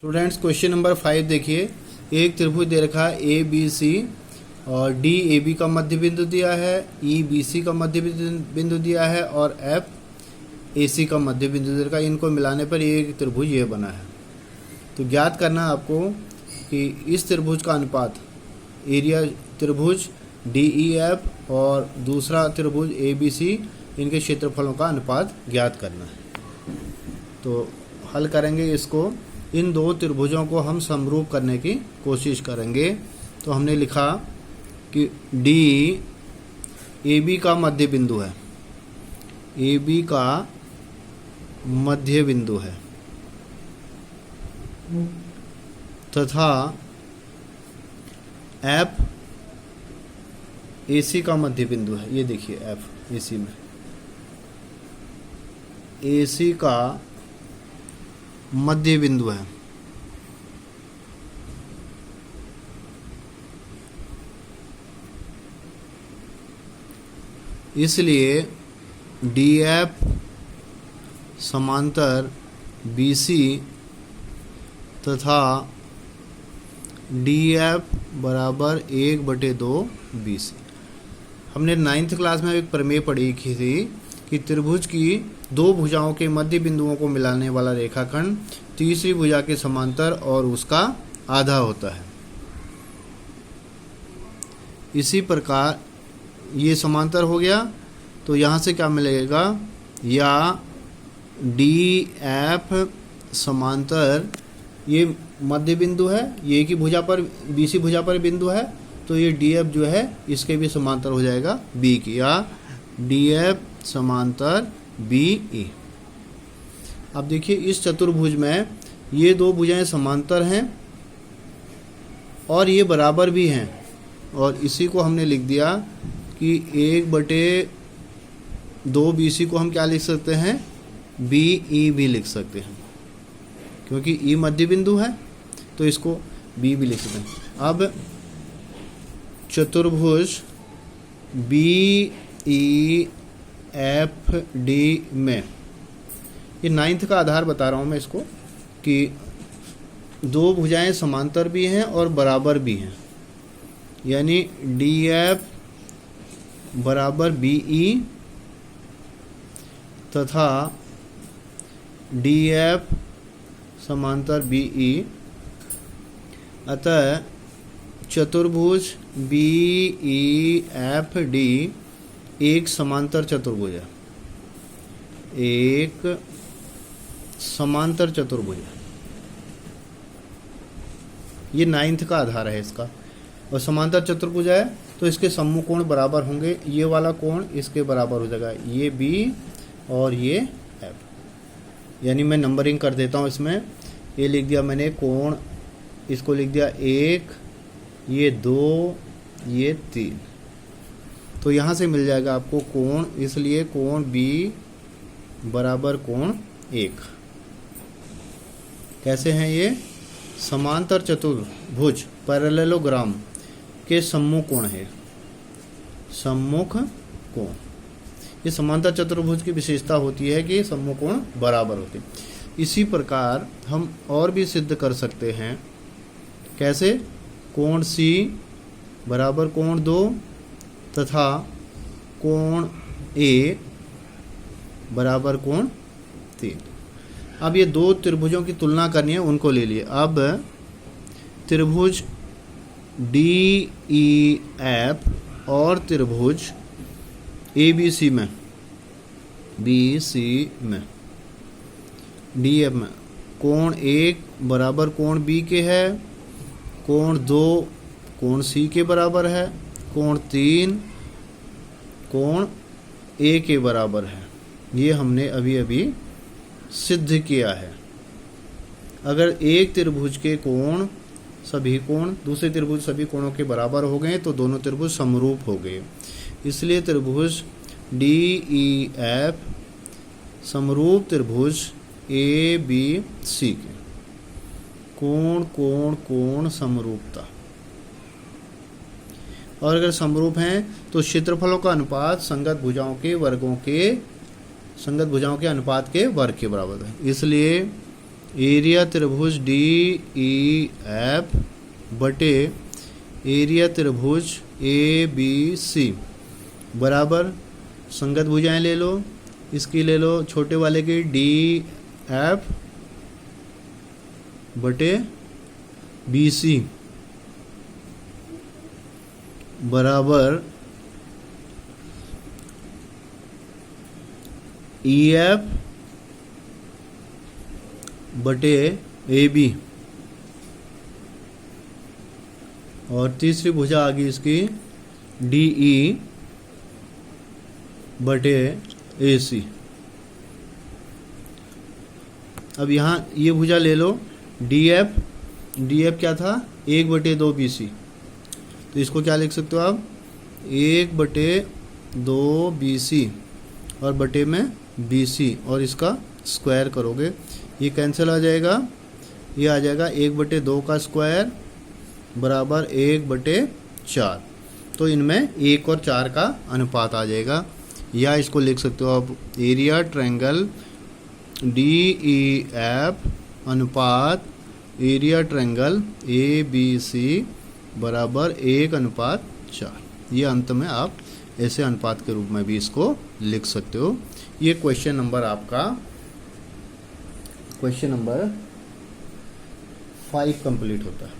Students question number 5 देखिए। एक त्रिभुज दे रखा है ए बी सी और डी ए बी का मध्य बिंदु दिया है, ई बी सी का मध्य बिंदु दिया है और एफ ए सी का मध्य बिंदु दे रखा है। इनको मिलाने पर एक त्रिभुज ये बना है। तो ज्ञात करना है आपको कि इस त्रिभुज का अनुपात एरिया त्रिभुज डी ई एफ और दूसरा त्रिभुज ए बी सी, इनके क्षेत्रफलों का अनुपात ज्ञात करना है। तो हल करेंगे इसको। इन दो त्रिभुजों को हम समरूप करने की कोशिश करेंगे। तो हमने लिखा कि डी ए बी का मध्य बिंदु है, ए बी का मध्य बिंदु है तथा एफ ए सी का मध्य बिंदु है। ये देखिए एफ ए सी में ए सी का मध्य बिंदु है। इसलिए डी एफ समांतर बी सी तथा डी एफ बराबर 1/2 बी सी। हमने 9th क्लास में एक प्रमेय पढ़ी थी कि त्रिभुज की दो भुजाओं के मध्य बिंदुओं को मिलाने वाला रेखाखंड तीसरी भुजा के समांतर और उसका आधा होता है। इसी प्रकार ये समांतर हो गया, तो यहाँ से क्या मिलेगा, या डी एफ समांतर ये मध्य बिंदु है, ये की भुजा पर बी सी भुजा पर बिंदु है, तो ये डी एफ जो है इसके भी समांतर हो जाएगा बी की, या डी एफ समांतर बी ई। अब देखिए इस चतुर्भुज में ये दो भुजाएं समांतर हैं और ये बराबर भी हैं, और इसी को हमने लिख दिया कि 1/2 बी सी को हम क्या लिख सकते हैं, बी ई भी लिख सकते हैं, क्योंकि ई मध्य बिंदु है तो इसको बी भी लिख सकते हैं। अब चतुर्भुज बी ई एफ डी में ये 9th का आधार बता रहा हूँ मैं इसको, कि दो भुजाएं समांतर भी हैं और बराबर भी हैं, यानी डी एफ बराबर बी ई तथा डी एफ समांतर बी ई। अतः चतुर्भुज बी ई एफ डी एक समांतर चतुर्भुज है, एक समांतर चतुर्भुज है। ये 9th का आधार है इसका। और समांतर चतुर्भुज है तो इसके सम्मुख कोण बराबर होंगे। ये वाला कोण इसके बराबर हो जाएगा, ये बी और ये एफ। यानी मैं नंबरिंग कर देता हूँ इसमें। ये लिख दिया मैंने कोण, इसको लिख दिया 1, ये 2, ये 3। तो यहाँ से मिल जाएगा आपको कोण, इसलिए कोण बी बराबर कोण 1। कैसे हैं ये, समांतर चतुर्भुज पैरेललोग्राम के सम्मुख कोण है, सम्मुख कोण। ये समांतर चतुर्भुज की विशेषता होती है कि सम्मुख कोण बराबर होते हैं। इसी प्रकार हम और भी सिद्ध कर सकते हैं। कैसे, कोण सी बराबर कोण 2 तथा कोण ए बराबर कोण 3। अब ये दो त्रिभुजों की तुलना करनी है, उनको ले लिए। अब त्रिभुज डी ई एफ और त्रिभुज ए बी सी में, बी सी में, डी एफ में कोण 1 बराबर कोण बी के है, कोण 2 कोण सी के बराबर है, कोण 3 कोण ए के बराबर है। ये हमने अभी अभी सिद्ध किया है। अगर एक त्रिभुज के कोण सभी कोण दूसरे त्रिभुज सभी कोणों के बराबर हो गए तो दोनों त्रिभुज समरूप हो गए। इसलिए त्रिभुज डी ई एफ समरूप त्रिभुज ए बी सी के कोण कोण कोण समरूपता। और अगर समरूप हैं तो क्षेत्रफलों का अनुपात संगत भुजाओं के अनुपात के वर्ग के बराबर है। इसलिए एरिया त्रिभुज डी ई एफ बटे एरिया त्रिभुज ए बी सी बराबर संगत भुजाएं ले लो। इसकी ले लो छोटे वाले की डी एफ बटे बी सी बराबर ई एफ बटे ए बी। और तीसरी भुजा आ गई इसकी डी ई बटे ए सी। अब यहाँ ये भुजा ले लो डी एफ क्या था 1/2 बी सी, तो इसको क्या लिख सकते हो आप 1/2 बी सी और बटे में बी सी और इसका स्क्वायर करोगे ये कैंसिल आ जाएगा, ये आ जाएगा 1/2 का स्क्वायर बराबर 1/4। तो इनमें 1 और 4 का अनुपात आ जाएगा। या इसको लिख सकते हो आप area triangle D E F अनुपात area triangle A B C बराबर 1/4। ये अंत में आप ऐसे अनुपात के रूप में भी इसको लिख सकते हो। ये क्वेश्चन नंबर आपका क्वेश्चन नंबर 5 कंप्लीट होता है।